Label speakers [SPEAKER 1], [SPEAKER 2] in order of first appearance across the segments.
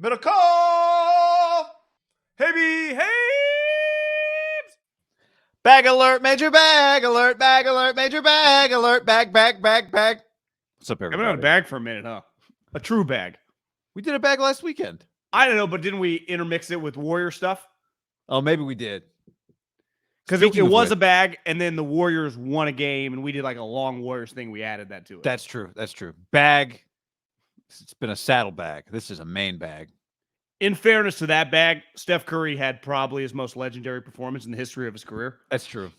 [SPEAKER 1] MIDDLEKAUFF! Hey, Habes!
[SPEAKER 2] Bag alert, major bag alert, major bag alert, bag. What's up,
[SPEAKER 1] I've
[SPEAKER 2] everybody?
[SPEAKER 1] been on a bag for a minute, huh? A true bag.
[SPEAKER 2] We did a bag last weekend.
[SPEAKER 1] I don't know, but didn't we intermix it with Warrior stuff?
[SPEAKER 2] Oh, maybe we did.
[SPEAKER 1] Because it was a bag, and then the Warriors won a game, and we did like a long Warriors thing. We added that to it.
[SPEAKER 2] That's true. Bag. It's been a saddle bag. This is a main bag.
[SPEAKER 1] In fairness to that bag, Steph Curry had probably his most legendary performance in the history of his career.
[SPEAKER 2] That's true.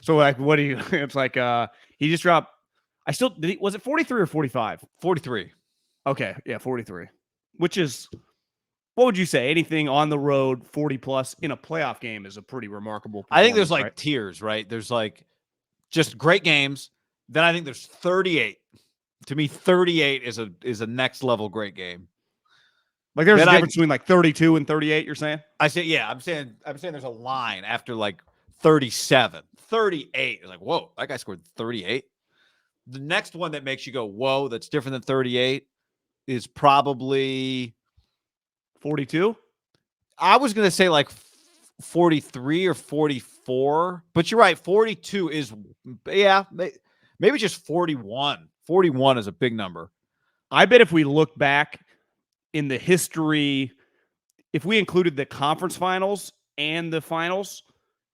[SPEAKER 1] So, like, what do you? It's like he just dropped. Was it 43 or 45?
[SPEAKER 2] 43.
[SPEAKER 1] Okay, yeah, 43. Which is, what would you say? Anything on the road 40 plus in a playoff game is a pretty remarkable performance.
[SPEAKER 2] I think there's like tiers, right? There's like just great games. Then I think there's 38. To me, 38 is a next level great game.
[SPEAKER 1] Like there's a difference between like 32 and 38, you're saying?
[SPEAKER 2] I say, yeah, I'm saying there's a line after like 37. 38 is like, whoa, that guy scored 38. The next one that makes you go, whoa, that's different than 38 is probably
[SPEAKER 1] 42.
[SPEAKER 2] I was going to say like 43 or 44, but you're right. 42 is, yeah, maybe just 41. 41 is a big number.
[SPEAKER 1] I bet if we look back in the history, if we included the conference finals and the finals,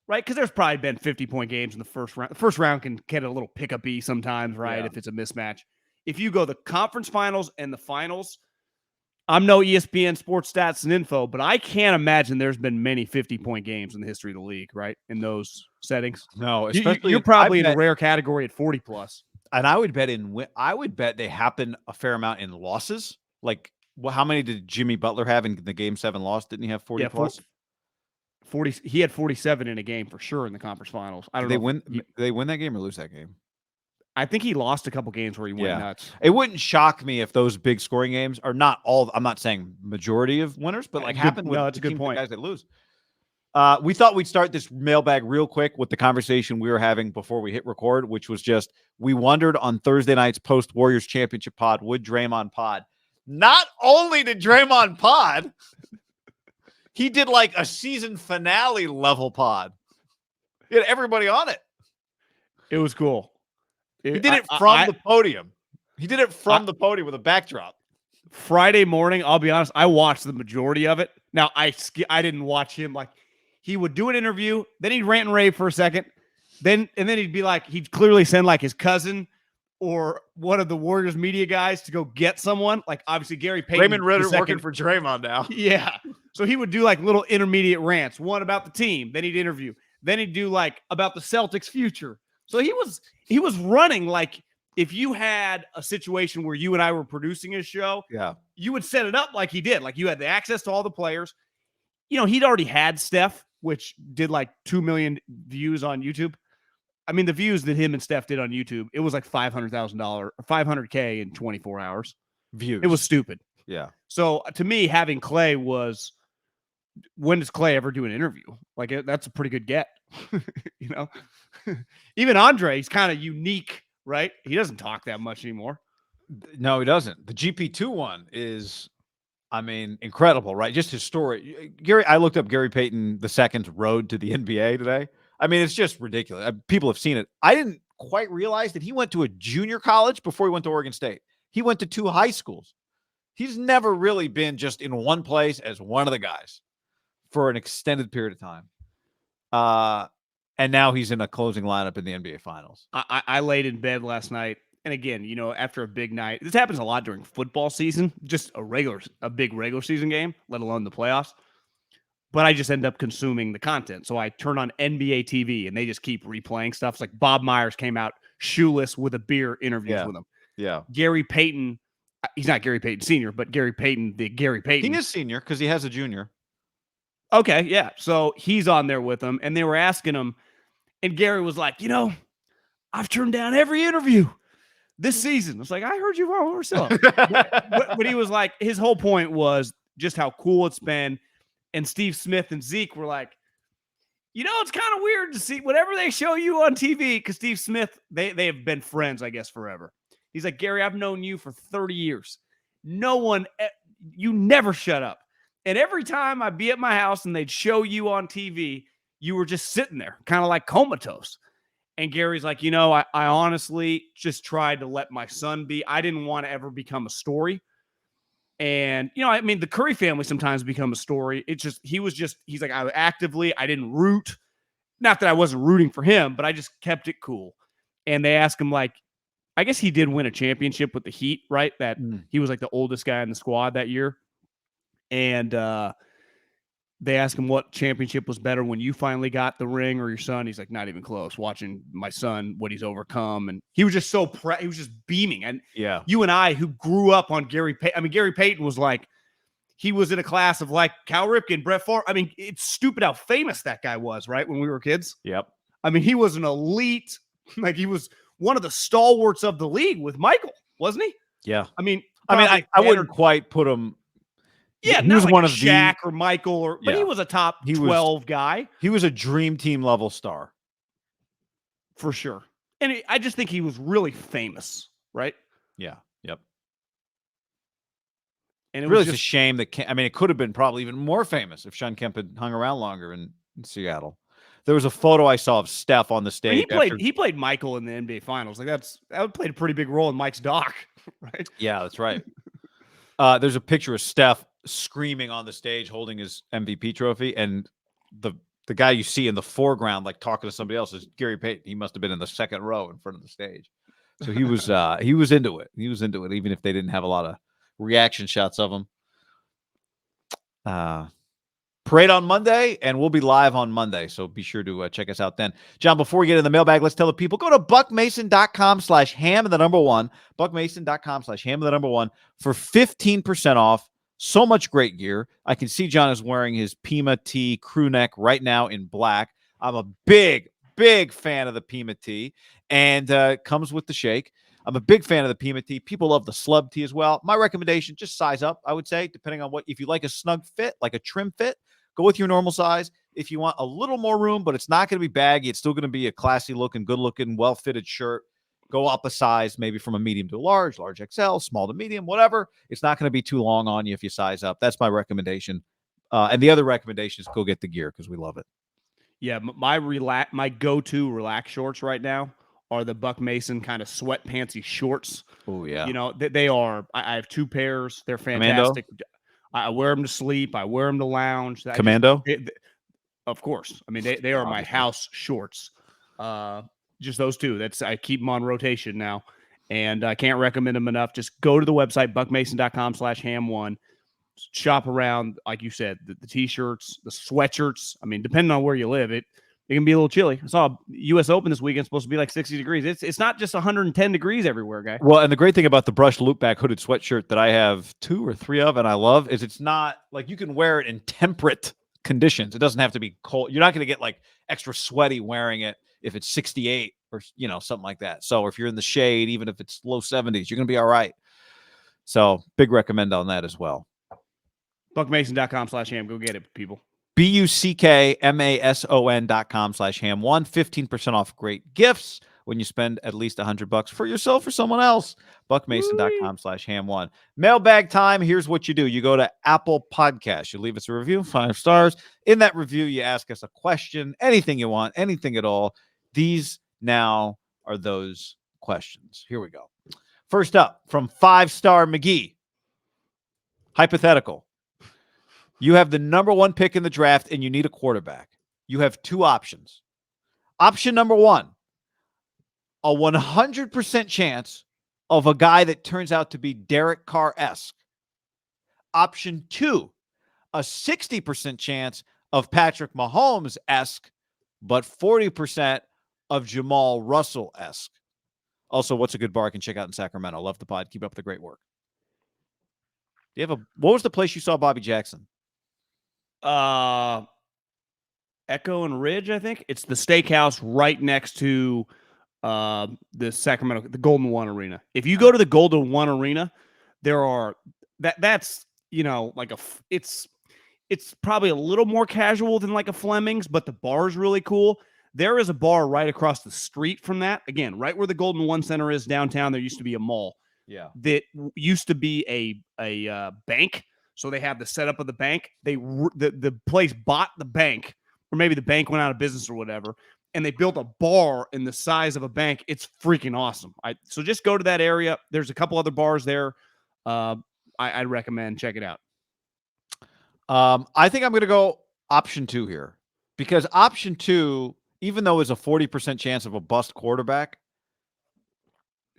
[SPEAKER 1] right? Because there's probably been 50-point games in the first round. The first round can get a little pick-up-y sometimes, right? Yeah. If it's a mismatch. If you go the conference finals and the finals, I'm no ESPN sports stats and info, but I can't imagine there's been many 50-point games in the history of the league, right? In those settings.
[SPEAKER 2] No, especially
[SPEAKER 1] you're probably in a rare category at 40 plus.
[SPEAKER 2] And I would bet they happen a fair amount in losses. Like, how many did Jimmy Butler have in the Game 7 loss? Didn't he have 40 plus?
[SPEAKER 1] 40. He had 47 in a game for sure in the conference finals. I don't know.
[SPEAKER 2] They win that game or lose that game?
[SPEAKER 1] I think he lost a couple games where he went nuts.
[SPEAKER 2] It wouldn't shock me if those big scoring games are not all. I'm not saying majority of winners, but like happen with
[SPEAKER 1] that's a good point.
[SPEAKER 2] Guys that lose. We thought we'd start this mailbag real quick with the conversation we were having before we hit record, which was just we wondered on Thursday night's post Warriors championship pod, would Draymond pod? Not only did Draymond pod, he did like a season finale level pod. He had everybody on it.
[SPEAKER 1] It was cool.
[SPEAKER 2] He did it from the podium. He did it from the podium with a backdrop.
[SPEAKER 1] Friday morning, I'll be honest, I watched the majority of it. Now, I didn't watch him. Like, he would do an interview, then he'd rant and rave for a second, and then he'd be like, he'd clearly send like his cousin or one of the Warriors media guys to go get someone. Like, obviously, Gary Payton.
[SPEAKER 2] Raymond Ritter working for Draymond now.
[SPEAKER 1] Yeah. So he would do like little intermediate rants, one about the team, then he'd interview, then he'd do like about the Celtics' future. So he was running like if you had a situation where you and I were producing his show, you would set it up like he did. Like you had the access to all the players. You know, he'd already had Steph, which did like 2 million views on YouTube. I mean, the views that him and Steph did on YouTube, it was like $500,000, $500K in 24 hours.
[SPEAKER 2] Views.
[SPEAKER 1] It was stupid.
[SPEAKER 2] Yeah.
[SPEAKER 1] So to me, having Clay was, when does Clay ever do an interview? Like that's a pretty good get, you know. Even Andre, he's kind of unique, right? He doesn't talk that much anymore.
[SPEAKER 2] No, he doesn't. The GP2 one is, I mean, incredible, right? Just his story. I looked up Gary Payton II's road to the NBA today. I mean, it's just ridiculous. People have seen it. I didn't quite realize that he went to a junior college before he went to Oregon State. He went to 2 high schools. He's never really been just in one place as one of the guys for an extended period of time. And now he's in a closing lineup in the NBA Finals.
[SPEAKER 1] I laid in bed last night. And again, you know, after a big night, this happens a lot during football season, just a big regular season game, let alone the playoffs. But I just end up consuming the content. So I turn on NBA TV and they just keep replaying stuff. It's like Bob Myers came out shoeless with a beer interviews with him.
[SPEAKER 2] Yeah.
[SPEAKER 1] Gary Payton, he's not Gary Payton Sr., but Gary Payton, the Gary Payton.
[SPEAKER 2] He is senior because he has a junior.
[SPEAKER 1] Okay, yeah. So he's on there with them, and they were asking him, and Gary was like, you know, I've turned down every interview this season. It's like, I heard you wrong yourself. but he was like, his whole point was just how cool it's been. And Steve Smith and Zeke were like, you know, it's kind of weird to see whatever they show you on TV, because Steve Smith, they have been friends, I guess, forever. He's like, Gary, I've known you for 30 years. No one, you never shut up. And every time I'd be at my house and they'd show you on TV, you were just sitting there, kind of like comatose. And Gary's like, I honestly just tried to let my son be. I didn't want to ever become a story. And, I mean, the Curry family sometimes become a story. He's like, I didn't root. Not that I wasn't rooting for him, but I just kept it cool. And they asked him, like, I guess he did win a championship with the Heat, right? That he was like the oldest guy in the squad that year. And they asked him what championship was better, when you finally got the ring or your son. He's like, not even close. Watching my son, what he's overcome. And he was just so he was just beaming. And you and I, who grew up on Gary Payton, I mean, Gary Payton was like, he was in a class of like Cal Ripken, Brett Favre. I mean, it's stupid how famous that guy was, right? When we were kids.
[SPEAKER 2] Yep.
[SPEAKER 1] I mean, he was an elite, like he was one of the stalwarts of the league with Michael, wasn't he?
[SPEAKER 2] Yeah.
[SPEAKER 1] I mean,
[SPEAKER 2] I wouldn't quite put him.
[SPEAKER 1] Yeah,
[SPEAKER 2] he was
[SPEAKER 1] like
[SPEAKER 2] one of
[SPEAKER 1] Shaq or Michael, but he was a top 12 guy.
[SPEAKER 2] He was a dream team level star.
[SPEAKER 1] For sure. And I just think he was really famous, right?
[SPEAKER 2] Yeah. Yep.
[SPEAKER 1] And
[SPEAKER 2] it was a shame that, it could have been probably even more famous if Sean Kemp had hung around longer in Seattle. There was a photo I saw of Steph on the stage.
[SPEAKER 1] He played Michael in the NBA Finals. Like that played a pretty big role in Mike's doc, right?
[SPEAKER 2] Yeah, that's right. There's a picture of Steph screaming on the stage holding his MVP trophy, and the guy you see in the foreground like talking to somebody else is Gary Payton. He must have been in the second row in front of the stage. So he was he was into it. He was into it, even if they didn't have a lot of reaction shots of him. Parade on Monday, and we'll be live on Monday, so be sure to check us out then. John, before we get in the mailbag, let's tell the people, go to buckmason.com/ham and the number one, buckmason.com/ham and the number one for 15% off. So much great gear. I can see John is wearing his Pima tee crew neck right now in black. I'm a big fan of the Pima tee, and comes with the shake. I'm a big fan of the Pima tee. People love the slub tee as well. My recommendation, just size up, I would say, depending on if you like a snug fit, like a trim fit, go with your normal size. If you want a little more room, but it's not going to be baggy, it's still going to be a classy looking, good looking, well-fitted shirt, go up a size, maybe from a medium to a large XL, small to medium, whatever. It's not going to be too long on you if you size up. That's my recommendation. And the other recommendation is go get the gear because we love it.
[SPEAKER 1] Yeah, my go-to relax shorts right now are the Buck Mason kind of sweatpantsy shorts.
[SPEAKER 2] Oh, yeah.
[SPEAKER 1] They are. I have two pairs. They're fantastic. Commando? I wear them to sleep. I wear them to lounge.
[SPEAKER 2] Commando?
[SPEAKER 1] Of course. I mean, they are my house shorts. Just those two. I keep them on rotation now, and I can't recommend them enough. Just go to the website, buckmason.com/ham1. Shop around, like you said, the t-shirts, the sweatshirts. I mean, depending on where you live, it can be a little chilly. I saw U.S. Open this weekend, supposed to be like 60 degrees. It's not just 110 degrees everywhere, guy.
[SPEAKER 2] Well, and the great thing about the brushed loop back hooded sweatshirt that I have 2 or 3 of and I love is it's not like you can wear it in temperate conditions. It doesn't have to be cold. You're not going to get like extra sweaty wearing it if it's 68 or something like that. So if you're in the shade, even if it's low 70s, you're going to be all right. So big recommend on that as well.
[SPEAKER 1] Buckmason.com/ham. Go get it, people.
[SPEAKER 2] BUCKMASON.com/ham1. 15% off great gifts when you spend at least $100 for yourself or someone else. Buckmason.com/ham1. Mailbag time. Here's what you do. You go to Apple Podcasts. You leave us a review, 5 stars. In that review, you ask us a question, anything you want, anything at all. These now are those questions. Here we go. First up, from 5-star McGee. Hypothetical. You have the number 1 pick in the draft and you need a quarterback. You have 2 options. Option number 1, a 100% chance of a guy that turns out to be Derek Carr-esque. Option 2, a 60% chance of Patrick Mahomes-esque, but 40% of Jamal Russell-esque. Also, what's a good bar I can check out in Sacramento? Love the pod. Keep up the great work. What was the place you saw Bobby Jackson?
[SPEAKER 1] Echo and Ridge, I think. It's the steakhouse right next to the Golden One Arena. If you go to the Golden One Arena, there are that's it's probably a little more casual than like a Fleming's, but the bar is really cool. There is a bar right across the street from that. Again, right where the Golden One Center is downtown, there used to be a mall.
[SPEAKER 2] Yeah.
[SPEAKER 1] That used to be a bank. So they have the setup of the bank. The place bought the bank, or maybe the bank went out of business or whatever, and they built a bar in the size of a bank. It's freaking awesome. So just go to that area. There's a couple other bars there. I'd recommend check it out.
[SPEAKER 2] I think I'm going to go option 2 here, because option 2, even though it's a 40% chance of a bust quarterback,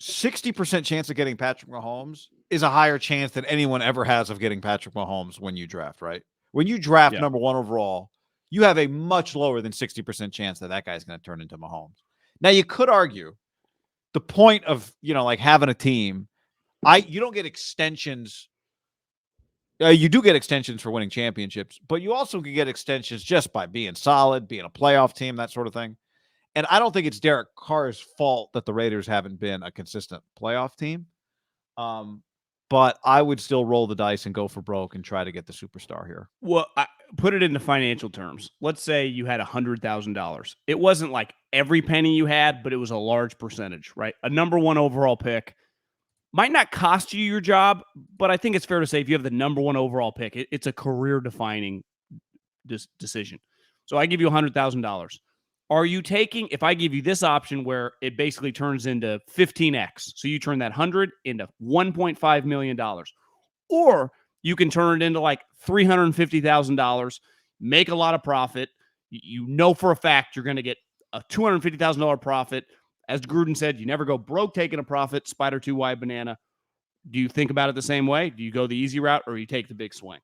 [SPEAKER 2] 60% chance of getting Patrick Mahomes is a higher chance than anyone ever has of getting Patrick Mahomes when you draft, right? When you draft number 1 overall, you have a much lower than 60% chance that guy's going to turn into Mahomes. Now, you could argue the point of, like having a team, you don't get extensions. You do get extensions for winning championships, but you also can get extensions just by being solid, being a playoff team, that sort of thing. And I don't think it's Derek Carr's fault that the Raiders haven't been a consistent playoff team. But I would still roll the dice and go for broke and try to get the superstar here.
[SPEAKER 1] Well, put it into financial terms. Let's say you had $100,000. It wasn't like every penny you had, but it was a large percentage, right? A number 1 overall pick might not cost you your job, but I think it's fair to say if you have the number 1 overall pick, it's a career-defining decision. So I give you $100,000. Are you taking, if I give you this option where it basically turns into 15x, so you turn that 100 into $1.5 million, or you can turn it into like $350,000, make a lot of profit. You know for a fact you're going to get a $250,000 profit. As Gruden said, you never go broke taking a profit, spider 2 wide banana. Do you think about it the same way? Do you go the easy route, or you take the big swing?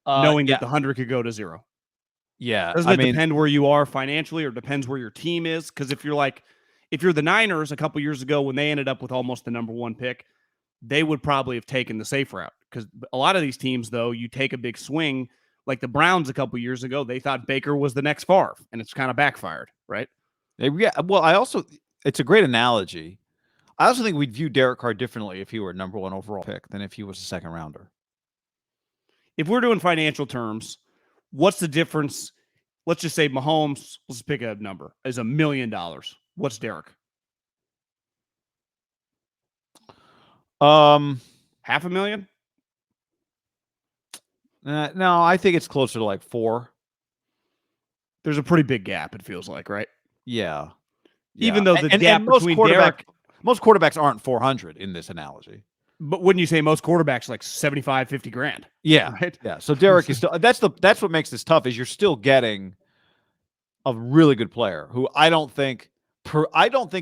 [SPEAKER 1] Knowing that the 100 could go to 0.
[SPEAKER 2] Yeah.
[SPEAKER 1] Doesn't it depend where you are financially, or depends where your team is? Because if you're the Niners a couple years ago when they ended up with almost the number 1 pick, they would probably have taken the safe route. Because a lot of these teams, though, you take a big swing. Like the Browns a couple years ago, they thought Baker was the next Favre, and it's kind of backfired, right?
[SPEAKER 2] Yeah. Well, it's a great analogy. I also think we'd view Derek Carr differently if he were a number 1 overall pick than if he was a second rounder.
[SPEAKER 1] If we're doing financial terms, what's the difference? Let's just say Mahomes, let's pick a number, is $1 million. What's Derek? $500,000?
[SPEAKER 2] No, I think it's closer to like 4.
[SPEAKER 1] There's a pretty big gap, it feels like, right?
[SPEAKER 2] Yeah.
[SPEAKER 1] Even though the gap between
[SPEAKER 2] most quarterbacks aren't 400 in this analogy.
[SPEAKER 1] But wouldn't you say most quarterbacks like 75, 50 grand?
[SPEAKER 2] Yeah.
[SPEAKER 1] Right?
[SPEAKER 2] Yeah. So Derek is still, that's what makes this tough, is you're still getting a really good player who I don't think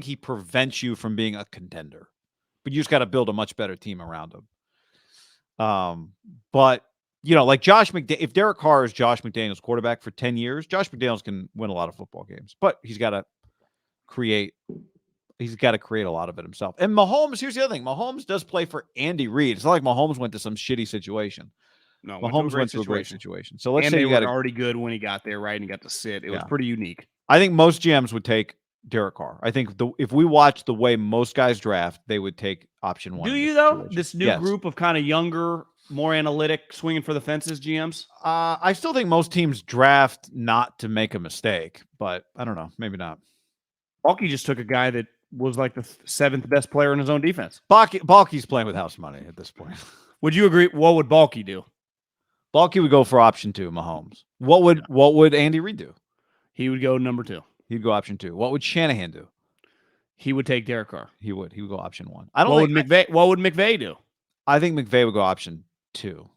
[SPEAKER 2] he prevents you from being a contender, but you just got to build a much better team around him. But like Josh McDaniels, if Derek Carr is Josh McDaniels' quarterback for 10 years, Josh McDaniels can win a lot of football games, but he's got to create a lot of it himself. And Mahomes, here's the other thing. Mahomes does play for Andy Reid. It's not like Mahomes went to some shitty situation.
[SPEAKER 1] No,
[SPEAKER 2] Mahomes went to a great situation. So let's say
[SPEAKER 1] they
[SPEAKER 2] you
[SPEAKER 1] were already good when he got there, right? And he got to sit. It was pretty unique.
[SPEAKER 2] I think most GMs would take Derek Carr. I think if we watch the way most guys draft, they would take option 1.
[SPEAKER 1] Do you, though? This new group of kind of younger, more analytic, swinging for the fences GMs?
[SPEAKER 2] I still think most teams draft not to make a mistake, but I don't know. Maybe not.
[SPEAKER 1] Balky just took a guy that was like the 7th best player in his own defense.
[SPEAKER 2] Balky's playing with house money at this point.
[SPEAKER 1] Would you agree? What would Balky do?
[SPEAKER 2] Balky would go for option 2, Mahomes. What would Andy Reid do?
[SPEAKER 1] He would go number 2.
[SPEAKER 2] He'd go option 2. What would Shanahan do?
[SPEAKER 1] He would take Derek Carr.
[SPEAKER 2] He would go option 1.
[SPEAKER 1] What would McVay do?
[SPEAKER 2] I think McVay would go option 2.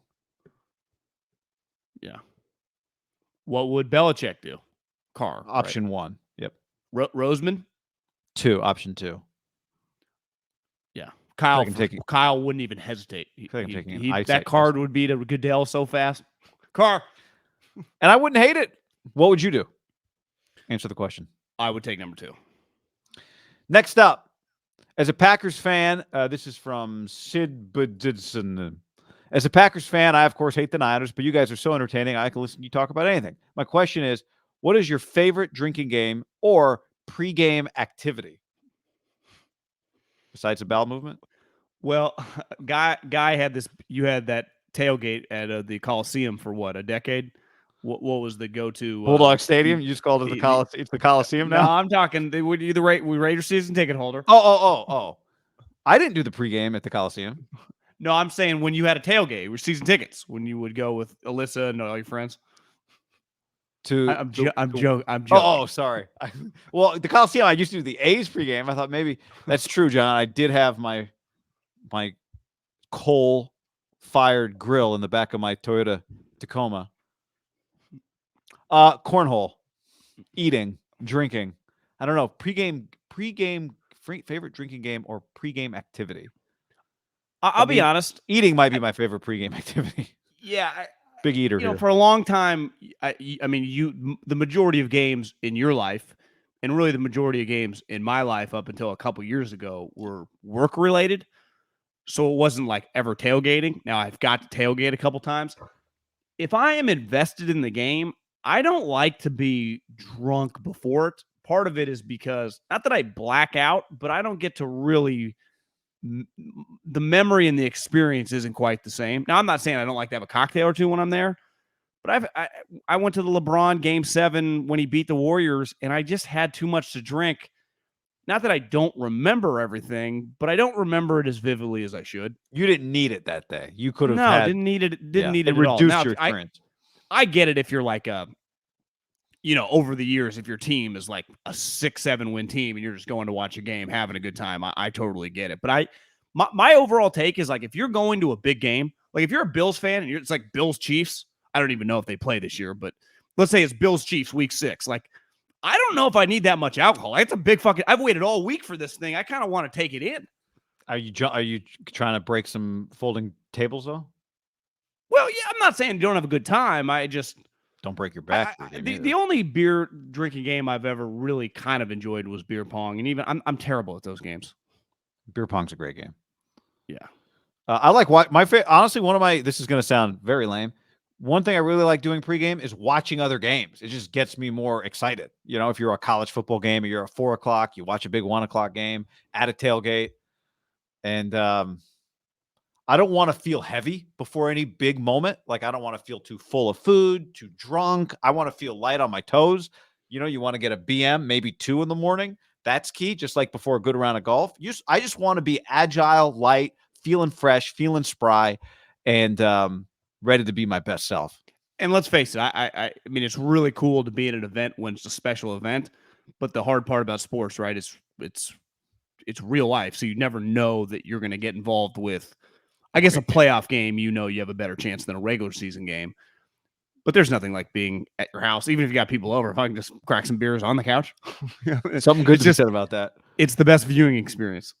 [SPEAKER 1] Yeah. What would Belichick do? Carr.
[SPEAKER 2] Option 1. Yep.
[SPEAKER 1] Roseman?
[SPEAKER 2] 2. Option 2.
[SPEAKER 1] Yeah. Kyle wouldn't even hesitate. That card would be to Goodell so fast. Carr.
[SPEAKER 2] And I wouldn't hate it. What would you do? Answer the question.
[SPEAKER 1] I would take number 2.
[SPEAKER 2] Next up, as a Packers fan, this is from Sid Budidson. As a Packers fan, I, of course, hate the Niners, but you guys are so entertaining, I can listen to you talk about anything. My question is, what is your favorite drinking game or pregame activity? Besides the bowel movement?
[SPEAKER 1] Well, guy had this. You had that tailgate at the Coliseum for what, a decade? What was the go-to?
[SPEAKER 2] Bulldog Stadium? You just called it the Coliseum. It's the Coliseum now?
[SPEAKER 1] No, I'm talking. They would Raider season ticket holder.
[SPEAKER 2] Oh. I didn't do the pregame at the Coliseum.
[SPEAKER 1] No, I'm saying when you had a tailgate with season tickets, when you would go with Alyssa and all your friends. I'm joking.
[SPEAKER 2] Oh, sorry. Well, the Coliseum, I used to do the A's pregame. I thought maybe that's true, John. I did have my coal-fired grill in the back of my Toyota Tacoma. Cornhole, eating, drinking. I don't know. Pregame favorite drinking game or pregame activity.
[SPEAKER 1] I'll be honest.
[SPEAKER 2] Eating might be my favorite pregame activity.
[SPEAKER 1] Yeah,
[SPEAKER 2] big eater. You know,
[SPEAKER 1] for a long time, I mean, the majority of games in your life, and really the majority of games in my life up until a couple years ago, were work related. So it wasn't like ever tailgating. Now I've got to tailgate a couple times. If I am invested in the game, I don't like to be drunk before it. Part of it is because not that I black out, but I don't get to really the memory and the experience isn't quite the same. Now, I'm not saying I don't like to have a cocktail or two when I'm there, but I went to the LeBron Game 7 when he beat the Warriors, and I just had too much to drink. Not that I don't remember everything, but I don't remember it as vividly as I should.
[SPEAKER 2] You didn't need it that day. You could have
[SPEAKER 1] didn't need it. Didn't need it
[SPEAKER 2] at
[SPEAKER 1] all.
[SPEAKER 2] Reduced your experience.
[SPEAKER 1] I get it if you're like over the years, if your team is like a 6-7 win team and you're just going to watch a game, having a good time, I totally get it. But my overall take is like, if you're going to a big game, like if you're a Bills fan and it's like Bills Chiefs, I don't even know if they play this year, but let's say it's Bills Chiefs week 6. Like, I don't know if I need that much alcohol. It's a big fucking, I've waited all week for this thing. I kind of want to take it in.
[SPEAKER 2] Are you trying to break some folding tables though?
[SPEAKER 1] Well, yeah, I'm not saying you don't have a good time. I just
[SPEAKER 2] don't break your back.
[SPEAKER 1] The only beer drinking game I've ever really kind of enjoyed was beer pong, and even I'm terrible at those games.
[SPEAKER 2] Beer pong's a great game.
[SPEAKER 1] Yeah,
[SPEAKER 2] I like honestly one of my. This is going to sound very lame. One thing I really like doing pregame is watching other games. It just gets me more excited. You know, if you're a college football game or you're at 4 o'clock, you watch a big 1 o'clock game at a tailgate, and I don't want to feel heavy before any big moment. Like, I don't want to feel too full of food, too drunk. I want to feel light on my toes. You know, you want to get a BM, maybe 2 in the morning. That's key, just like before a good round of golf. I just want to be agile, light, feeling fresh, feeling spry, and ready to be my best self.
[SPEAKER 1] And let's face it, I mean, it's really cool to be at an event when it's a special event, but the hard part about sports, right, is it's real life. So you never know that you're going to get involved with, I guess, a playoff game. You know, you have a better chance than a regular season game. But there's nothing like being at your house, even if you got people over. If I can just crack some beers on the couch.
[SPEAKER 2] Something good to be said about that.
[SPEAKER 1] It's the best viewing experience.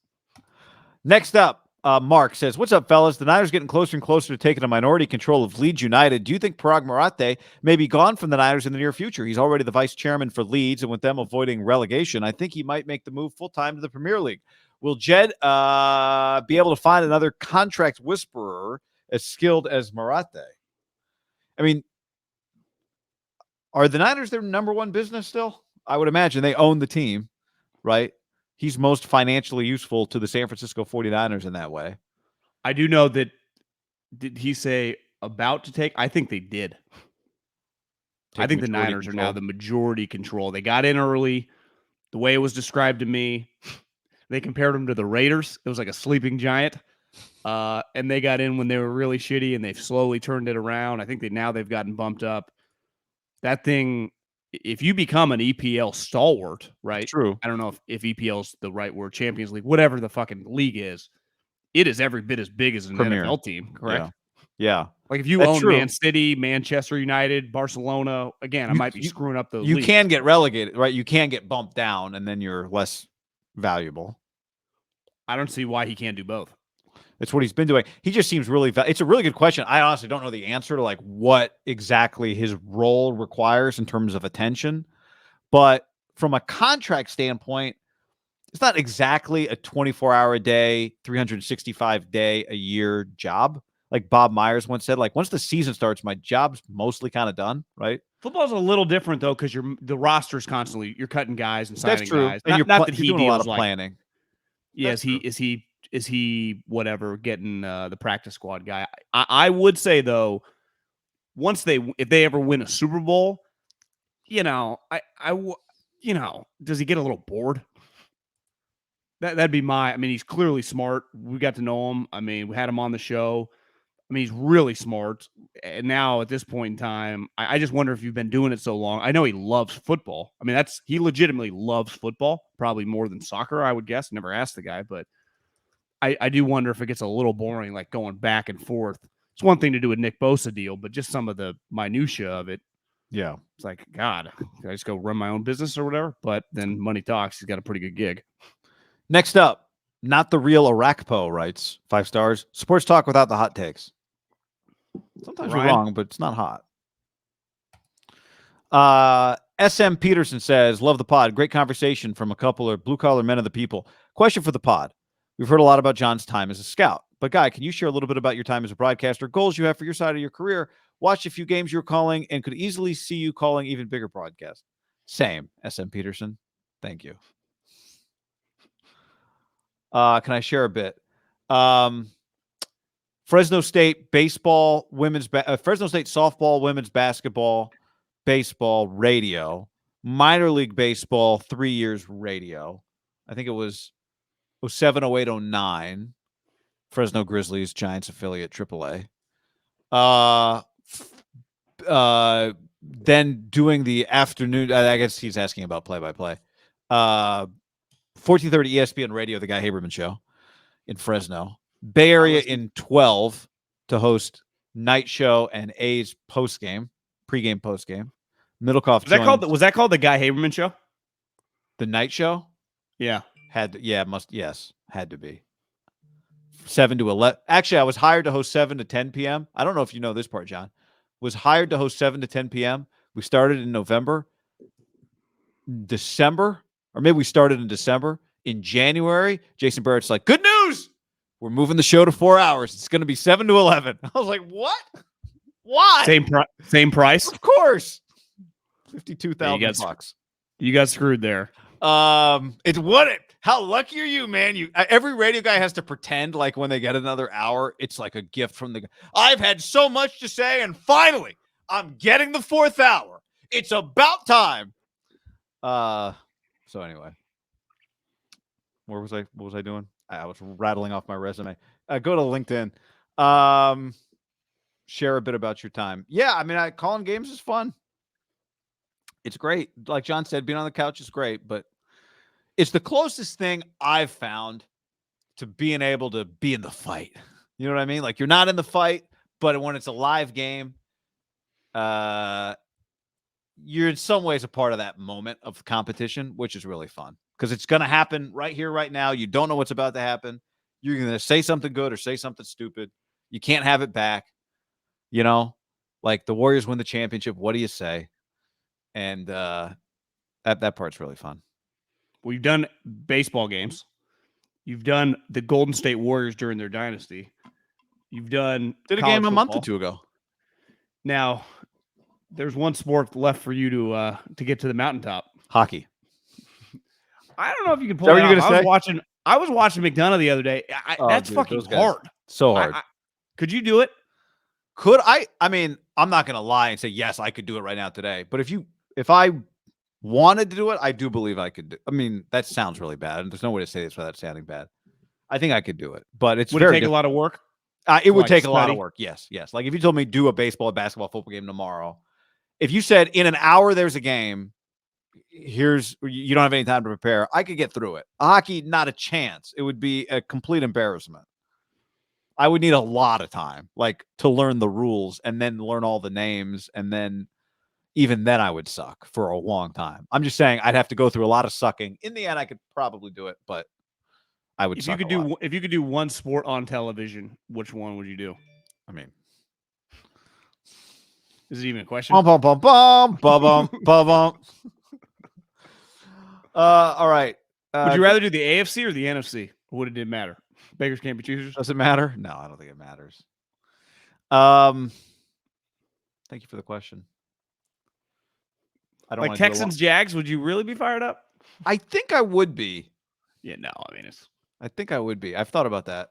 [SPEAKER 2] Next up, Mark says, "What's up, fellas? The Niners getting closer and closer to taking a minority control of Leeds United. Do you think Parag Marathe may be gone from the Niners in the near future? He's already the vice chairman for Leeds, and with them avoiding relegation, I think he might make the move full-time to the Premier League. Will Jed be able to find another contract whisperer as skilled as Marathe?" I mean, are the Niners their number one business still? I would imagine they own the team, right? He's most financially useful to the San Francisco 49ers in that way.
[SPEAKER 1] I do know that, did he say about to take? I think they did. I think the Niners are now the majority control. They got in early. The way it was described to me, they compared them to the Raiders. It was like a sleeping giant. And they got in when they were really shitty, and they've slowly turned it around. I think they've gotten bumped up. That thing, if you become an EPL stalwart, right?
[SPEAKER 2] That's true.
[SPEAKER 1] I don't know if EPL is the right word, Champions League, whatever the fucking league is, it is every bit as big as an
[SPEAKER 2] Premier
[SPEAKER 1] NFL team, correct?
[SPEAKER 2] Yeah.
[SPEAKER 1] Like if you own Man City, Manchester United, Barcelona, again, I might be screwing up those leagues.
[SPEAKER 2] Can get relegated, right? You can get bumped down, and then you're less valuable.
[SPEAKER 1] I don't see why he can't do both.
[SPEAKER 2] That's what he's been doing. He just seems really it's a really good question. I honestly don't know the answer to like what exactly his role requires in terms of attention. But from a contract standpoint, it's not exactly a 24-hour a day, 365-day a year job. Like Bob Myers once said, like, once the season starts, my job's mostly kind of done, right?
[SPEAKER 1] Football's a little different though, because the roster's constantly, you're cutting guys and signing guys.
[SPEAKER 2] And
[SPEAKER 1] not that
[SPEAKER 2] you're doing a lot of planning.
[SPEAKER 1] Yeah, is he whatever getting the practice squad guy? I would say though, if they ever win a Super Bowl, does he get a little bored? That'd be my. I mean, he's clearly smart. We got to know him. I mean, we had him on the show. I mean, he's really smart. And now at this point in time, I just wonder if you've been doing it so long. I know he loves football. I mean, he legitimately loves football, probably more than soccer, I would guess. Never asked the guy, but I do wonder if it gets a little boring, like going back and forth. It's one thing to do a Nick Bosa deal, but just some of the minutia of it.
[SPEAKER 2] Yeah.
[SPEAKER 1] It's like, God, can I just go run my own business or whatever? But then money talks. He's got a pretty good gig.
[SPEAKER 2] Next up, not the real Arakpo writes 5 stars. Sports talk without the hot takes. Sometimes you're wrong, but it's not hot. SM Peterson says, love the pod. Great conversation from a couple of blue-collar men of the people. Question for the pod. We've heard a lot about John's time as a scout. But, Guy, can you share a little bit about your time as a broadcaster, goals you have for your side of your career, watched a few games you were calling, and could easily see you calling even bigger broadcasts? Same, SM Peterson. Thank you. Can I share a bit? Fresno State baseball, Fresno State softball, women's basketball, baseball, radio, minor league baseball, 3 years radio. I think it was 07, 08, 09. Fresno Grizzlies, Giants affiliate, AAA. Then doing the afternoon, I guess he's asking about play-by-play. 1430 ESPN radio, the Guy Haberman show in Fresno. Bay Area in 12 to host night show and A's pregame, postgame. Middlecoff.
[SPEAKER 1] Was that called the Guy Haberman show?
[SPEAKER 2] The night show?
[SPEAKER 1] Yeah.
[SPEAKER 2] Had to be. 7 to 11. Actually, I was hired to host 7 to 10 p.m. I don't know if you know this part, John. Was hired to host 7 to 10 p.m. We started in November. December, or maybe we started in December. In January, Jason Barrett's like, good news! We're moving the show to 4 hours. It's going to be 7 to 11. I was like, what? Why?
[SPEAKER 1] Same price?
[SPEAKER 2] Of course. $52,000.
[SPEAKER 1] You got screwed there.
[SPEAKER 2] It's what it. How lucky are you, man? Every radio guy has to pretend like when they get another hour, it's like a gift from the. I've had so much to say, and finally, I'm getting the 4th hour. It's about time. So anyway, what was I doing? I was rattling off my resume. Go to LinkedIn. Share a bit about your time. Yeah, I mean, calling games is fun. It's great. Like John said, being on the couch is great, but it's the closest thing I've found to being able to be in the fight. You know what I mean? Like, you're not in the fight, but when it's a live game, you're in some ways a part of that moment of competition, which is really fun because it's going to happen right here, right now. You don't know what's about to happen. You're going to say something good or say something stupid. You can't have it back. You know, like the Warriors win the championship. What do you say? And that part's really fun.
[SPEAKER 1] Well, you've done baseball games. You've done the Golden State Warriors during their dynasty. You've done
[SPEAKER 2] did a game a month or two ago.
[SPEAKER 1] Now, there's one sport left for you to get to the mountaintop.
[SPEAKER 2] Hockey.
[SPEAKER 1] I don't know if you can pull it off. I was watching McDonough the other day. That's fucking hard.
[SPEAKER 2] So hard.
[SPEAKER 1] Could you do it?
[SPEAKER 2] Could I? I mean, I'm not going to lie and say, yes, I could do it right now today. But if I wanted to do it, I do believe I could. I mean, that sounds really bad. And there's no way to say this without sounding bad. I think I could do it. But
[SPEAKER 1] would it take a lot of work?
[SPEAKER 2] It would take a lot of work. Yes. Like if you told me do a baseball, basketball, football game tomorrow, if you said in an hour there's a game, you don't have any time to prepare, I could get through it. Hockey, not a chance. It would be a complete embarrassment. I would need a lot of time, like to learn the rules and then learn all the names. And then even then I would suck for a long time. I'm just saying I'd have to go through a lot of sucking. In the end, I could probably do it, but I would suck
[SPEAKER 1] if you could do one sport on television, which one would you do?
[SPEAKER 2] I mean,
[SPEAKER 1] is it even a question?
[SPEAKER 2] All right.
[SPEAKER 1] Would you rather do the AFC or the NFC? Or would it matter? Beggars can't be choosers.
[SPEAKER 2] Does it matter? No, I don't think it matters. Thank you for the question. I don't
[SPEAKER 1] like Texans, Jags. Would you really be fired up?
[SPEAKER 2] I think I would be.
[SPEAKER 1] Yeah, no. I mean,
[SPEAKER 2] I think I would be. I've thought about that,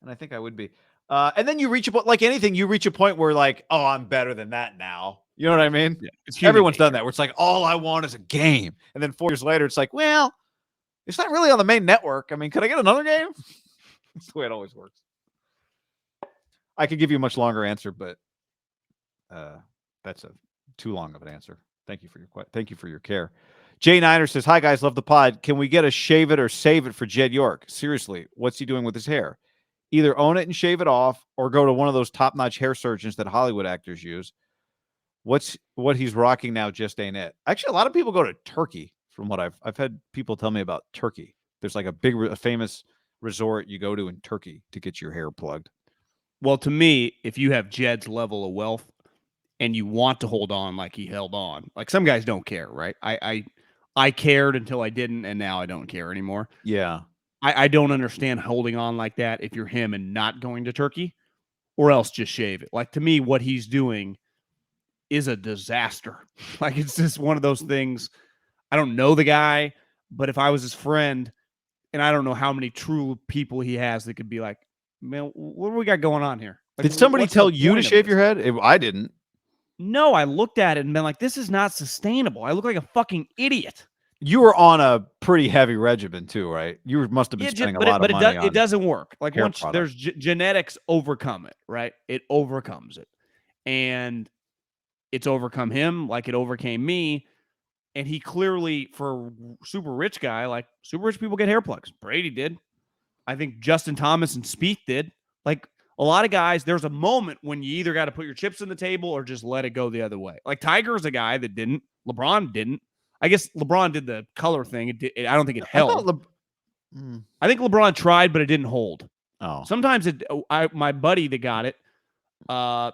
[SPEAKER 2] and I think I would be. And then you reach a point, like anything, you reach a point where like, oh, I'm better than that now. You know what I mean?
[SPEAKER 1] Yeah,
[SPEAKER 2] everyone's done that. Where it's like, all I want is a game, and then 4 years later, it's like, well, It's not really on the main network. I mean, could I get another game? That's the way it always works. I could give you a much longer answer, but that's too long of an answer. Thank you for your care. Jay Niner says, "Hi guys, love the pod. Can we get a shave it or save it for Jed York? Seriously, what's he doing with his hair? Either own it and shave it off, or go to one of those top-notch hair surgeons that Hollywood actors use. What he's rocking now just ain't it." Actually, a lot of people go to Turkey. From what I've had people tell me about Turkey. There's like a famous resort you go to in Turkey to get your hair plugged.
[SPEAKER 1] Well, to me, if you have Jed's level of wealth and you want to hold on like he held on, like some guys don't care, right? I cared until I didn't, and now I don't care anymore.
[SPEAKER 2] Yeah.
[SPEAKER 1] I don't understand holding on like that if you're him and not going to Turkey, or else just shave it. Like, to me, what he's doing is a disaster. Like, it's just one of those things. I don't know the guy, but if I was his friend, and I don't know how many true people he has that could be like, man, what do we got going on here? Like,
[SPEAKER 2] did somebody tell you to shave your head? I didn't.
[SPEAKER 1] No, I looked at it and been like, this is not sustainable. I look like a fucking idiot.
[SPEAKER 2] You were on a pretty heavy regimen too, right? You must have been spending a lot of money on
[SPEAKER 1] it doesn't work. Like, once
[SPEAKER 2] product.
[SPEAKER 1] there's genetics overcome it, right? It overcomes it. And it's overcome him like it overcame me. And he clearly, for a super rich guy, like, super rich people get hair plugs. Brady did. I think Justin Thomas and Spieth did. Like, a lot of guys, there's a moment when you either got to put your chips on the table or just let it go the other way. Like, Tiger's a guy that didn't. LeBron didn't. I guess LeBron did the color thing. I don't think it held. I think LeBron tried, but it didn't hold.
[SPEAKER 2] Oh.
[SPEAKER 1] Sometimes my buddy that got it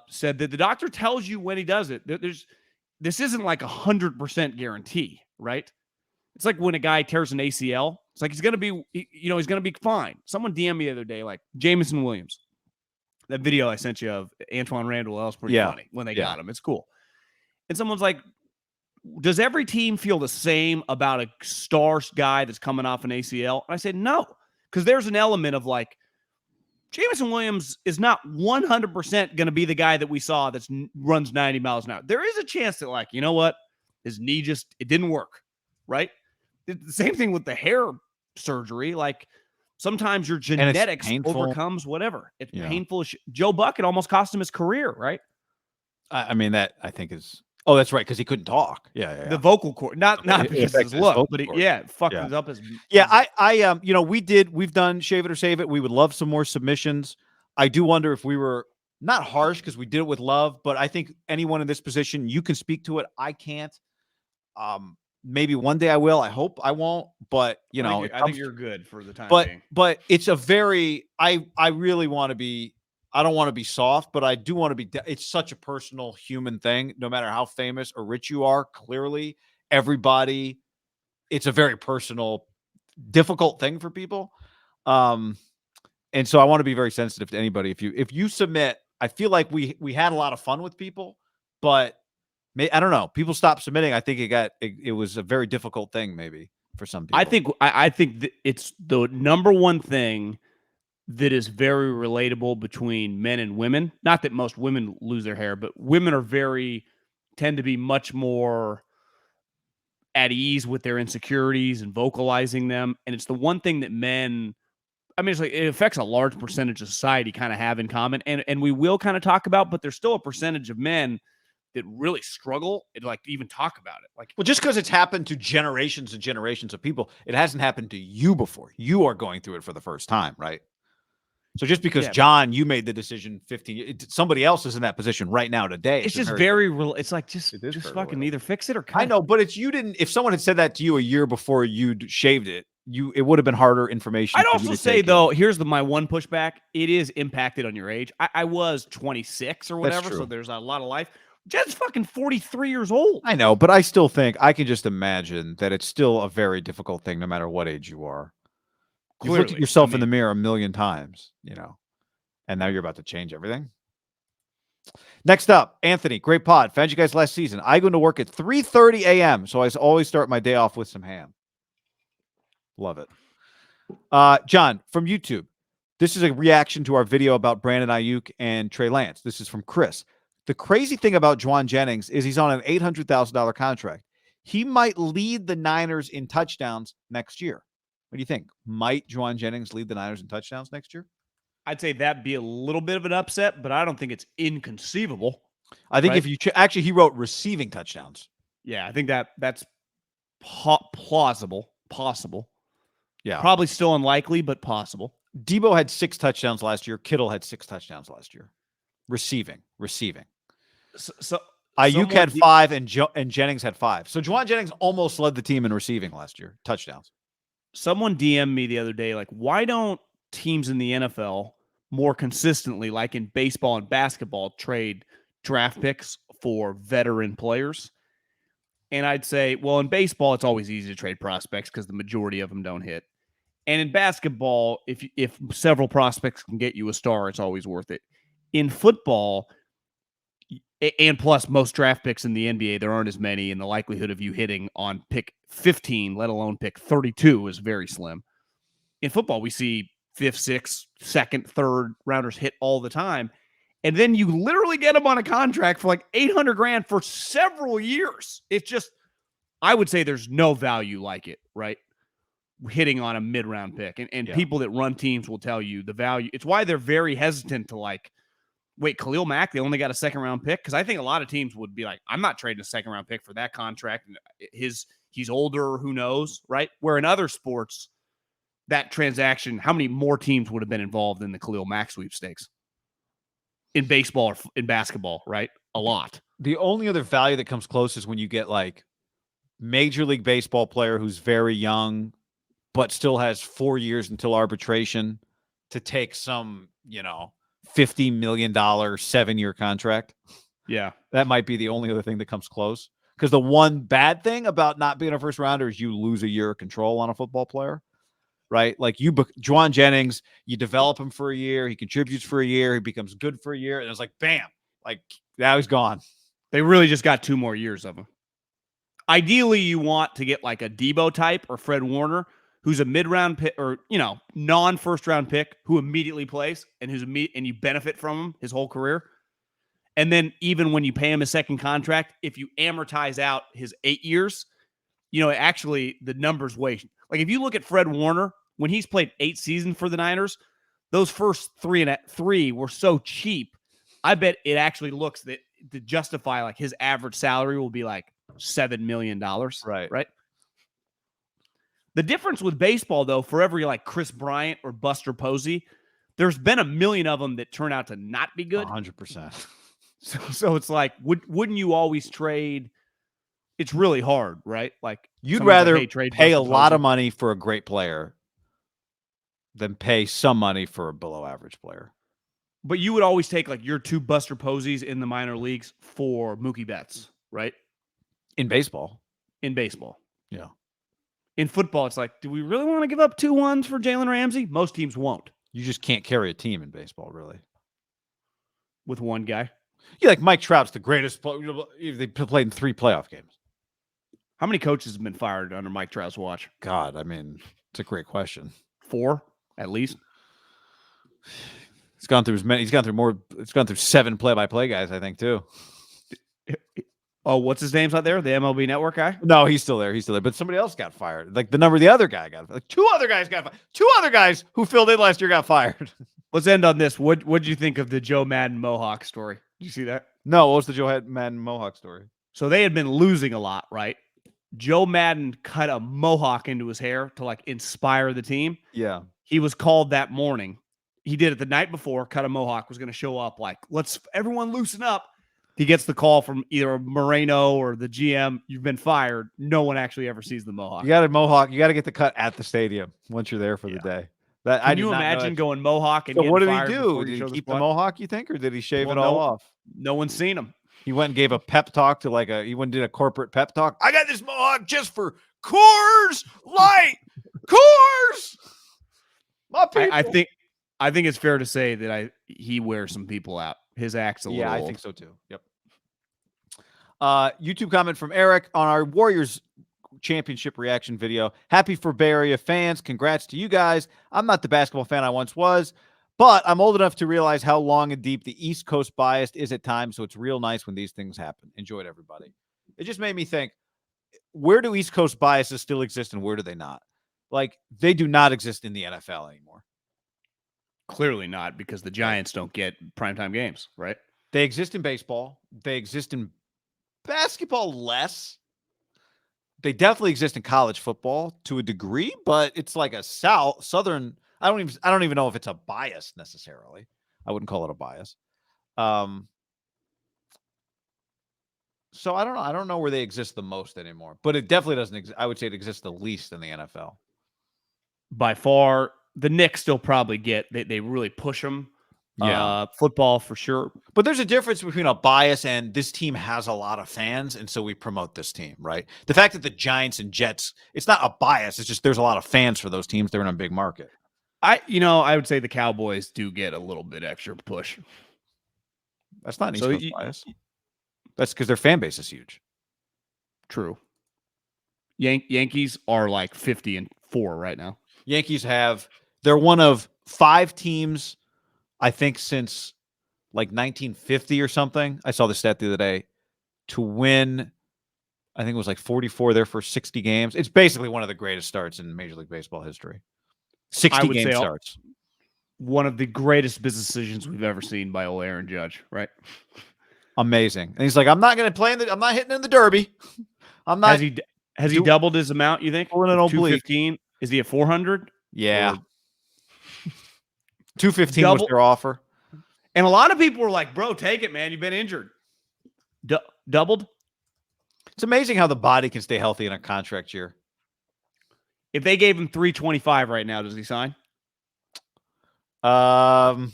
[SPEAKER 1] said that the doctor tells you when he does it. This isn't like 100% guarantee, right? It's like when a guy tears an ACL. It's like he's going to be fine. Someone DM'd me the other day, like Jamison Williams. That video I sent you of Antoine Randall, that was pretty funny when they got him. It's cool. And someone's like, does every team feel the same about a star guy that's coming off an ACL? And I said, no, because there's an element of like, Jamison Williams is not 100% going to be the guy that we saw that runs 90 miles an hour. There is a chance that, like, you know what? His knee it didn't work, right? The same thing with the hair surgery. Like, sometimes your genetics overcomes whatever. It's painful. Joe Buck, it almost cost him his career, right?
[SPEAKER 2] I mean, that I think is... Oh, that's right, because he couldn't talk. Yeah.
[SPEAKER 1] The vocal cord, not because of his look, but it fucked it up. We've done Shave It or Save It. We would love some more submissions. I do wonder if we were not harsh because we did it with love, but I think anyone in this position, you can speak to it. I can't. Maybe one day I will. I hope I won't, but I think you're good for the time being.
[SPEAKER 2] But it's a very, I really want to be, I don't want to be soft, but I do want to be, it's such a personal human thing. No matter how famous or rich you are, clearly everybody, it's a very personal, difficult thing for people. And so I want to be very sensitive to anybody. If you submit, I feel like we had a lot of fun with people, but I don't know. People stopped submitting. I think it was a very difficult thing maybe for some people.
[SPEAKER 1] I think that it's the number one thing that is very relatable between men and women. Not that most women lose their hair, but women tend to be much more at ease with their insecurities and vocalizing them. And it's the one thing that men, I mean, it's like it affects a large percentage of society kind of have in common. And we will kind of talk about, but there's still a percentage of men that really struggle and like even talk about it. Like,
[SPEAKER 2] well, just because it's happened to generations and generations of people, it hasn't happened to you before. You are going through it for the first time, right? So just because John, you made the decision 15, somebody else is in that position right now today.
[SPEAKER 1] It's just very real. It's like just fucking either fix it or cut.
[SPEAKER 2] I know, but if someone had said that to you a year before you'd shaved it, it would have been harder information.
[SPEAKER 1] I'd also say though, here's my one pushback. It is impacted on your age. I was 26 or whatever, so there's a lot of life. Jed's fucking 43 years old.
[SPEAKER 2] I know, but I still think I can just imagine that it's still a very difficult thing no matter what age you are. You've looked at yourself in the mirror a million times, and now you're about to change everything. Next up, Anthony, great pod. Found you guys last season. I go to work at 3:30 a.m., so I always start my day off with some ham. Love it. John, from YouTube, this is a reaction to our video about Brandon Ayuk and Trey Lance. This is from Chris. The crazy thing about Juwan Jennings is he's on an $800,000 contract. He might lead the Niners in touchdowns next year. What do you think? Might Juwan Jennings lead the Niners in touchdowns next year?
[SPEAKER 1] I'd say that'd be a little bit of an upset, but I don't think it's inconceivable.
[SPEAKER 2] I think
[SPEAKER 1] Right?
[SPEAKER 2] if you actually, he wrote receiving touchdowns.
[SPEAKER 1] Yeah, I think that's plausible, possible.
[SPEAKER 2] Yeah.
[SPEAKER 1] Probably still unlikely, but possible.
[SPEAKER 2] Debo had 6 touchdowns last year. Kittle had 6 touchdowns last year. Receiving.
[SPEAKER 1] So
[SPEAKER 2] Ayuk had 5 and Jennings had 5. So Juwan Jennings almost led the team in receiving last year. Touchdowns.
[SPEAKER 1] Someone DM'd me the other day, like, why don't teams in the NFL more consistently, like in baseball and basketball, trade draft picks for veteran players? And I'd say, well, in baseball, it's always easy to trade prospects because the majority of them don't hit. And in basketball, if several prospects can get you a star, it's always worth it. In football, and plus most draft picks in the NBA, there aren't as many, and the likelihood of you hitting on pick 15, let alone pick 32, is very slim. In football, we see 5th, 6th, 2nd, 3rd rounders hit all the time. And then you literally get them on a contract for like $800,000 for several years. It's just, I would say there's no value like it, right? Hitting on a mid-round pick. And people that run teams will tell you the value. It's why they're very hesitant to like, wait, Khalil Mack, they only got a 2nd-round pick? Because I think a lot of teams would be like, I'm not trading a 2nd-round pick for that contract. And he's older, who knows, right? Where in other sports, that transaction, how many more teams would have been involved in the Khalil Mack sweepstakes? In baseball or in basketball, right? A lot.
[SPEAKER 2] The only other value that comes close is when you get like Major League Baseball player who's very young, but still has 4 years until arbitration to take some, $50 million 7-year contract.
[SPEAKER 1] Yeah.
[SPEAKER 2] That might be the only other thing that comes close. Because the one bad thing about not being a first rounder is you lose a year of control on a football player. Right? Like Juwan Jennings, you develop him for a year, he contributes for a year, he becomes good for a year, and it's like, bam, like now he's gone.
[SPEAKER 1] They really just got 2 more years of him. Ideally, you want to get like a Debo type or Fred Warner, who's a mid-round pick or, non-first-round pick who immediately plays and and you benefit from him his whole career. And then even when you pay him a 2nd contract, if you amortize out his 8 years, actually the numbers weigh. Like if you look at Fred Warner, when he's played 8 seasons for the Niners, those first 3 were so cheap. I bet it actually looks that to justify like his average salary will be like $7 million. Right. The difference with baseball, though, for every like Chris Bryant or Buster Posey, there's been a million of them that turn out to not be good.
[SPEAKER 2] 100%.
[SPEAKER 1] So it's like, wouldn't you always trade? It's really hard, right? Like
[SPEAKER 2] you'd rather
[SPEAKER 1] like, hey,
[SPEAKER 2] pay a lot of money for a great player than pay some money for a below average player.
[SPEAKER 1] But you would always take like your 2 Buster Posies in the minor leagues for Mookie Betts, right?
[SPEAKER 2] In baseball.
[SPEAKER 1] Yeah. In football, it's like, do we really want to give up 2 ones for Jalen Ramsey? Most teams won't.
[SPEAKER 2] You just can't carry a team in baseball, really.
[SPEAKER 1] With one guy.
[SPEAKER 2] Yeah, like Mike Trout's the greatest player. They played in 3 playoff games.
[SPEAKER 1] How many coaches have been fired under Mike Trout's watch?
[SPEAKER 2] God, I mean, it's a great question.
[SPEAKER 1] 4, at least.
[SPEAKER 2] He's gone through as many. He's gone through more. It's gone through 7 play-by-play guys, I think, too.
[SPEAKER 1] Oh, what's his name's out there? The MLB Network guy?
[SPEAKER 2] No, he's still there. But somebody else got fired. Like the other guy got fired. Like 2 other guys got fired. 2 other guys who filled in last year got fired.
[SPEAKER 1] Let's end on this. What'd you think of the Joe Maddon Mohawk story? Did you see that?
[SPEAKER 2] No, what was the Joe Maddon Mohawk story?
[SPEAKER 1] So they had been losing a lot, right? Joe Maddon cut a mohawk into his hair to like inspire the team.
[SPEAKER 2] Yeah.
[SPEAKER 1] He was called that morning. He did it the night before, cut a mohawk, was going to show up like, let's everyone loosen up. He gets the call from either Moreno or the GM. You've been fired. No one actually ever sees the mohawk.
[SPEAKER 2] You got a mohawk. You got to get the cut at the stadium once you're there for the day.
[SPEAKER 1] Can you imagine going mohawk and
[SPEAKER 2] so what did he
[SPEAKER 1] fired
[SPEAKER 2] do? Did he keep the mohawk, you think, or did he shave it all off?
[SPEAKER 1] No one's seen him.
[SPEAKER 2] He went and gave a pep talk to he went and did a corporate pep talk. I got this mohawk just for Coors Light. Coors. My people.
[SPEAKER 1] I think it's fair to say that he wears some people out. His act's a little old.
[SPEAKER 2] I think so too. Yep. YouTube comment from Eric on our Warriors championship reaction video. Happy for Bay Area fans. Congrats to you guys. I'm not the basketball fan I once was, but I'm old enough to realize how long and deep the East Coast bias is at times, so it's real nice when these things happen. Enjoyed everybody. It just made me think, where do East Coast biases still exist and where do they not? Like, they do not exist in the NFL anymore.
[SPEAKER 1] Clearly not, because the Giants don't get primetime games, right?
[SPEAKER 2] They exist in baseball. They exist in basketball less. They definitely exist in college football to a degree, but it's like a southern. I don't even know if it's a bias necessarily. I wouldn't call it a bias. So I don't know. I don't know where they exist the most anymore, but it definitely doesn't exist. I would say it exists the least in the NFL.
[SPEAKER 1] By far, the Knicks still probably get, they really push them.
[SPEAKER 2] Yeah.
[SPEAKER 1] Football for sure.
[SPEAKER 2] But there's a difference between a bias and this team has a lot of fans, and so we promote this team, right? The fact that the Giants and Jets, it's not a bias. It's just there's a lot of fans for those teams. They're in a big market.
[SPEAKER 1] I would say the Cowboys do get a little bit extra push.
[SPEAKER 2] That's not an East Coast bias. That's because their fan base is huge.
[SPEAKER 1] True. Yankees are like 50-4 right now.
[SPEAKER 2] Yankees they're one of 5 teams, I think, since like 1950 or something. I saw the stat the other day to win. I think it was like 44 their first 60 games. It's basically one of the greatest starts in Major League Baseball history. 60 game starts.
[SPEAKER 1] One of the greatest business decisions we've ever seen by old Aaron Judge, right?
[SPEAKER 2] Amazing. And he's like, I'm not going to play I'm not hitting in the Derby. I'm not.
[SPEAKER 1] Has he doubled his amount, you think? 215? Is he at 400?
[SPEAKER 2] Yeah. 215 was their offer.
[SPEAKER 1] And a lot of people were like, bro, take it, man. You've been injured. Doubled?
[SPEAKER 2] It's amazing how the body can stay healthy in a contract year.
[SPEAKER 1] If they gave him 325 right now, does he sign?
[SPEAKER 2] I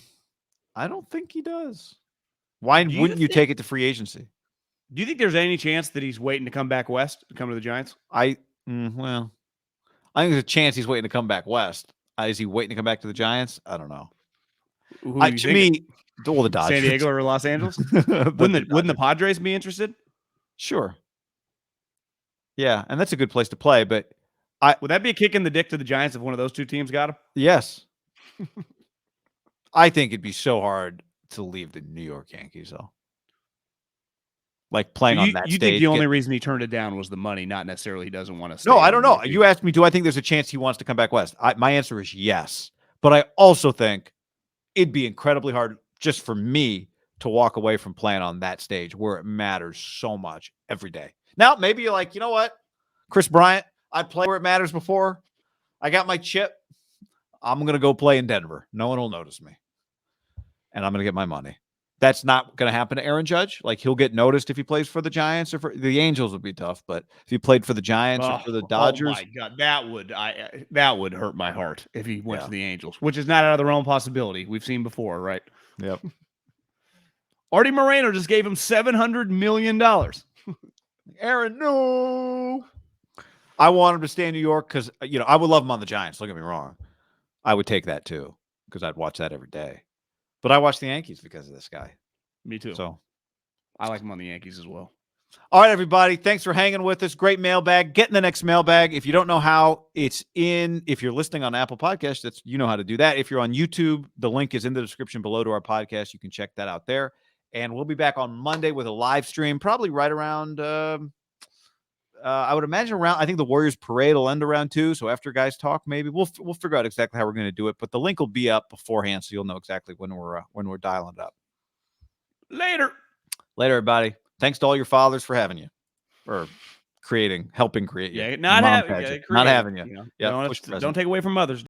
[SPEAKER 2] don't think he does. Why wouldn't you take it to free agency?
[SPEAKER 1] Do you think there's any chance that he's waiting to come back west to come to the Giants?
[SPEAKER 2] Well, I think there's a chance he's waiting to come back west. Is he waiting to come back to the Giants? I don't know. To me, the Dodgers.
[SPEAKER 1] San Diego or Los Angeles? Wouldn't the Padres be interested?
[SPEAKER 2] Sure. Yeah, and that's a good place to play, but
[SPEAKER 1] would that be a kick in the dick to the Giants if one of those two teams got him?
[SPEAKER 2] Yes. I think it'd be so hard to leave the New York Yankees, though. Like playing on that stage.
[SPEAKER 1] You think the only reason he turned it down was the money, not necessarily he doesn't want to stay?
[SPEAKER 2] No, I don't know. You asked me, do I think there's a chance he wants to come back west? My answer is yes. But I also think it'd be incredibly hard just for me to walk away from playing on that stage where it matters so much every day. Now, maybe you're like, you know what? Chris Bryant, I played where it matters before. I got my chip. I'm going to go play in Denver. No one will notice me. And I'm going to get my money. That's not going to happen to Aaron Judge. Like, he'll get noticed if he plays for the Giants or for the Angels would be tough. But if he played for the Giants or for the Dodgers.
[SPEAKER 1] Oh, my God. That would hurt my heart if he went to the Angels, which is not out of the realm of possibility. We've seen before, right?
[SPEAKER 2] Yep.
[SPEAKER 1] Artie Moreno just gave him $700 million.
[SPEAKER 2] Aaron, no. I want him to stay in New York because, I would love him on the Giants. Don't get me wrong. I would take that too because I'd watch that every day. But I watch the Yankees because of this guy.
[SPEAKER 1] Me too.
[SPEAKER 2] So
[SPEAKER 1] I like him on the Yankees as well.
[SPEAKER 2] All right, everybody. Thanks for hanging with us. Great mailbag. Get in the next mailbag. If you don't know how, if you're listening on Apple Podcasts, you know how to do that. If you're on YouTube, the link is in the description below to our podcast. You can check that out there. And we'll be back on Monday with a live stream, probably right around, I would imagine I think the Warriors parade will end around 2. So after guys talk, maybe we'll figure out exactly how we're going to do it. But the link will be up beforehand, so you'll know exactly when we're dialing it up.
[SPEAKER 1] Later,
[SPEAKER 2] everybody. Thanks to all your fathers for having you, or helping create you.
[SPEAKER 1] Yeah, not having you.
[SPEAKER 2] Yeah, don't take away from mothers.